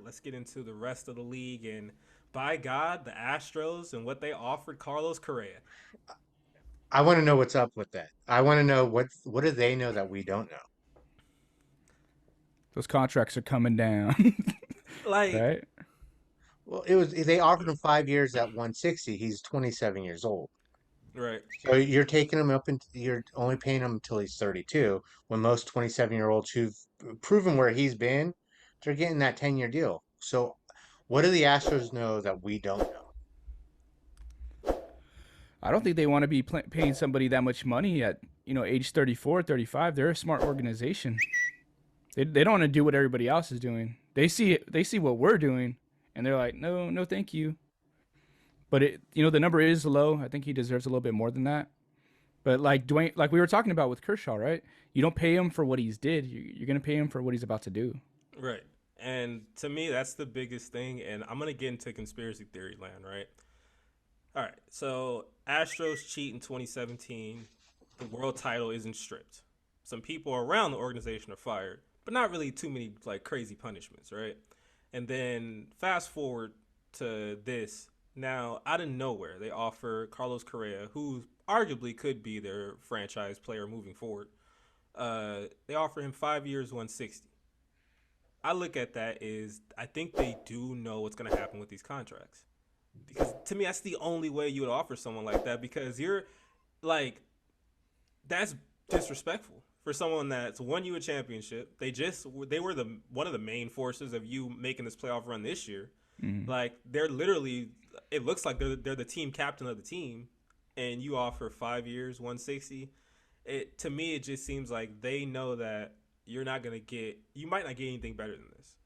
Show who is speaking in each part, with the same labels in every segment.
Speaker 1: let's get into the rest of the league. And by God, the Astros and what they offered Carlos Correa.
Speaker 2: I want to know what's up with that. I want to know what do they know that we don't know.
Speaker 3: Those contracts are coming down,
Speaker 1: Like,
Speaker 3: right?
Speaker 2: Well, it was they offered him 5 years at 160. He's 27 years old.
Speaker 1: right.
Speaker 2: So you're taking him up and you're only paying him until he's 32. When most 27-year-olds who've proven where he's been, they're getting that 10-year deal. So what do the Astros know that we don't know?
Speaker 3: I don't think they want to be paying somebody that much money at age 34, 35. They're a smart organization. They don't want to do what everybody else is doing. They see what we're doing, and they're like, no, no, thank you. But the number is low. I think he deserves a little bit more than that. But like Dwayne, like we were talking about with Kershaw, right? You don't pay him for what he's did. You're gonna pay him for what he's about to do.
Speaker 1: Right. And to me, that's the biggest thing. And I'm going to get into conspiracy theory land, right? All right. So, Astros cheat in 2017. The world title isn't stripped. Some people around the organization are fired, but not really too many like crazy punishments, right? And then fast forward to this. Now, out of nowhere, they offer Carlos Correa, who arguably could be their franchise player moving forward. They offer him 5 years, 160. I look at that is I think they do know what's going to happen with these contracts. Because to me, that's the only way you would offer someone like that because you're like, that's disrespectful for someone that's won you a championship. They were the one of the main forces of you making this playoff run this year.
Speaker 3: Mm-hmm.
Speaker 1: Like they're literally, it looks like they're the team captain of the team, and you offer 5 years, 160. It to me, it just seems like they know that you might not get anything better than this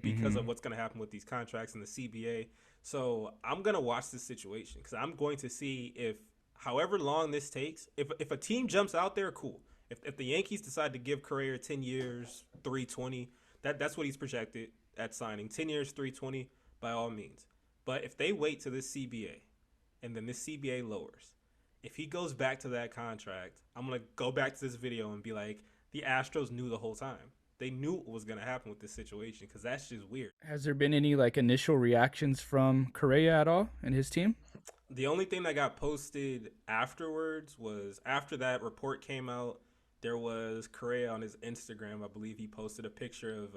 Speaker 1: because
Speaker 3: Mm-hmm.
Speaker 1: of what's going to happen with these contracts and the CBA. So I'm going to watch this situation because I'm going to see if, however long this takes, if a team jumps out there, cool. If the Yankees decide to give Correa 10 years, 320, that's what he's projected at signing. 10 years, 320, by all means. But if they wait to this CBA and then this CBA lowers, if he goes back to that contract, I'm going to go back to this video and be like, the Astros knew the whole time. They knew what was going to happen with this situation because that's just weird.
Speaker 3: Has there been any like initial reactions from Correa at all and his team?
Speaker 1: The only thing that got posted afterwards was after that report came out, there was Correa on his Instagram. I believe he posted a picture of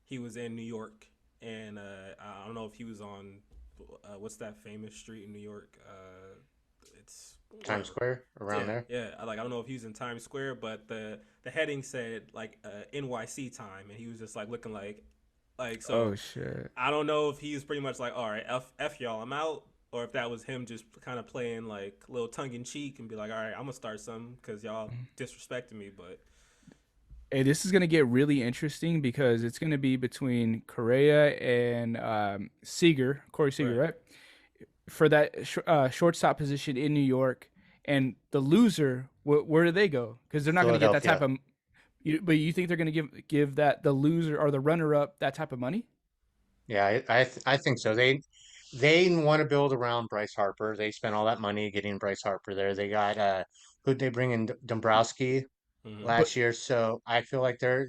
Speaker 1: he was in New York, and I don't know if he was on what's that famous street in New York? It's
Speaker 2: Times
Speaker 1: whatever.
Speaker 2: Square around
Speaker 1: Yeah,
Speaker 2: there.
Speaker 1: yeah. I don't know if he was in Times Square, but the heading said like NYC time, and he was just like looking like so.
Speaker 3: Oh shit.
Speaker 1: I don't know if he's pretty much like, all right, f y'all, I'm out, or if that was him just kind of playing like a little tongue in cheek and be like, all right, I'm gonna start something because y'all disrespecting me. But
Speaker 3: Hey, this is gonna get really interesting because it's gonna be between Correa and Seager, Corey Seager,
Speaker 1: right,
Speaker 3: right? For that shortstop position in New York, and the loser, where do they go? Because they're not gonna get that type
Speaker 2: Philadelphia.
Speaker 3: of. But you think they're gonna give that the loser or the runner up that type of money?
Speaker 2: Yeah, I think so. They want to build around Bryce Harper. They spent all that money getting Bryce Harper there. They got who'd they bring in Dombrowski
Speaker 1: mm-hmm.
Speaker 3: But
Speaker 2: last year. So I feel like they're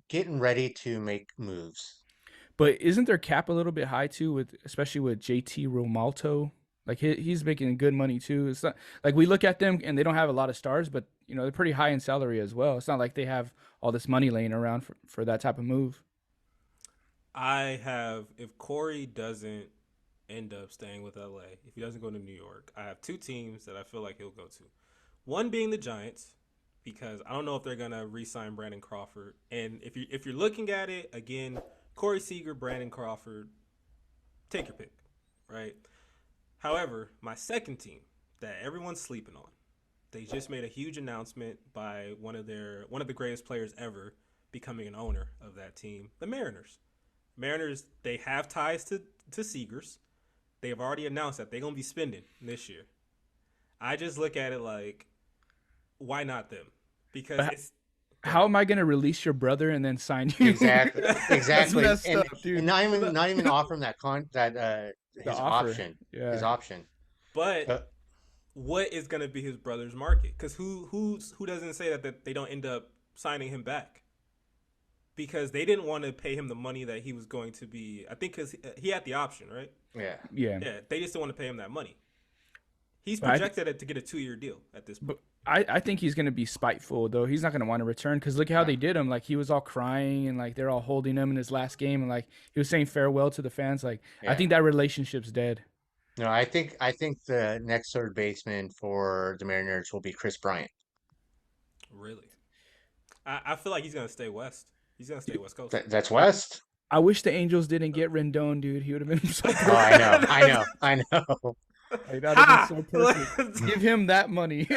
Speaker 2: getting ready to make moves.
Speaker 3: But isn't their cap a little bit high too, with especially with JT Romalto? Like he's making good money too. It's not like we look at them and they don't have a lot of stars, but they're pretty high in salary as well. It's not like they have all this money laying around for that type of move.
Speaker 1: I have if Corey doesn't end up staying with LA, if he doesn't go to New York, I have two teams that I feel like he'll go to. One being the Giants, because I don't know if they're gonna re-sign Brandon Crawford. And if you're looking at it again, Corey Seager, Brandon Crawford, take your pick, right? However, my second team that everyone's sleeping on, they just made a huge announcement by one of the greatest players ever becoming an owner of that team, the Mariners. Mariners, they have ties to Seagers. They have already announced that they're gonna be spending this year. I just look at it like, why not them? Because
Speaker 3: But
Speaker 1: it's go
Speaker 3: how
Speaker 1: ahead.
Speaker 3: am I gonna release your brother and then sign you?
Speaker 2: Exactly,
Speaker 3: That's
Speaker 2: exactly,
Speaker 3: messed up,
Speaker 2: and
Speaker 3: dude.
Speaker 2: not even offer him that
Speaker 3: The
Speaker 2: his
Speaker 3: offer,
Speaker 2: option, his
Speaker 3: yeah.
Speaker 2: option.
Speaker 1: But
Speaker 2: Uh,
Speaker 1: what is gonna be his brother's market? Because who doesn't say that they don't end up signing him back? because they didn't want to pay him the money that he was going to be. I think because he had the option, right?
Speaker 2: Yeah.
Speaker 3: Yeah.
Speaker 1: Yeah, they just didn't want to pay him that money. He's
Speaker 3: But I,
Speaker 1: projected to get a 2-year deal at this point.
Speaker 3: but I think he's gonna be spiteful though. He's not gonna want to return because look how
Speaker 2: Yeah.
Speaker 3: they did him. Like he was all crying and like they're all holding him in his last game and like he was saying farewell to the fans. Like I
Speaker 2: Yeah.
Speaker 3: think that relationship's dead.
Speaker 2: No, I think the next third baseman for the Mariners will be Chris Bryant.
Speaker 1: Really, I feel like he's gonna stay west. He's gonna stay West Coast.
Speaker 2: That's West.
Speaker 3: I wish the Angels didn't get Rendon, dude. He would have been so
Speaker 2: Oh, I know, I know, I know.
Speaker 3: like, that would have been so perfect. Give him that money.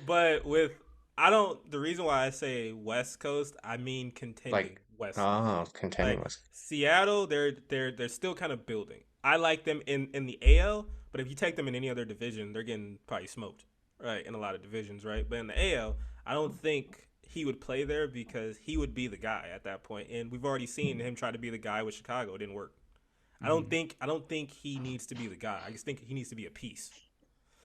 Speaker 1: But with I don't. The reason why I say West Coast, I mean contending
Speaker 2: Like,
Speaker 1: West.
Speaker 2: oh, contending
Speaker 1: Like
Speaker 2: West.
Speaker 1: Seattle, they're still kind of building. I like them in the AL, but if you take them in any other division, they're getting probably smoked, right? In a lot of divisions, right? But in the AL, I don't think he would play there because he would be the guy at that point, and we've already seen him try to be the guy with Chicago. It didn't work. I don't think he needs to be the guy. I just think he needs to be a piece.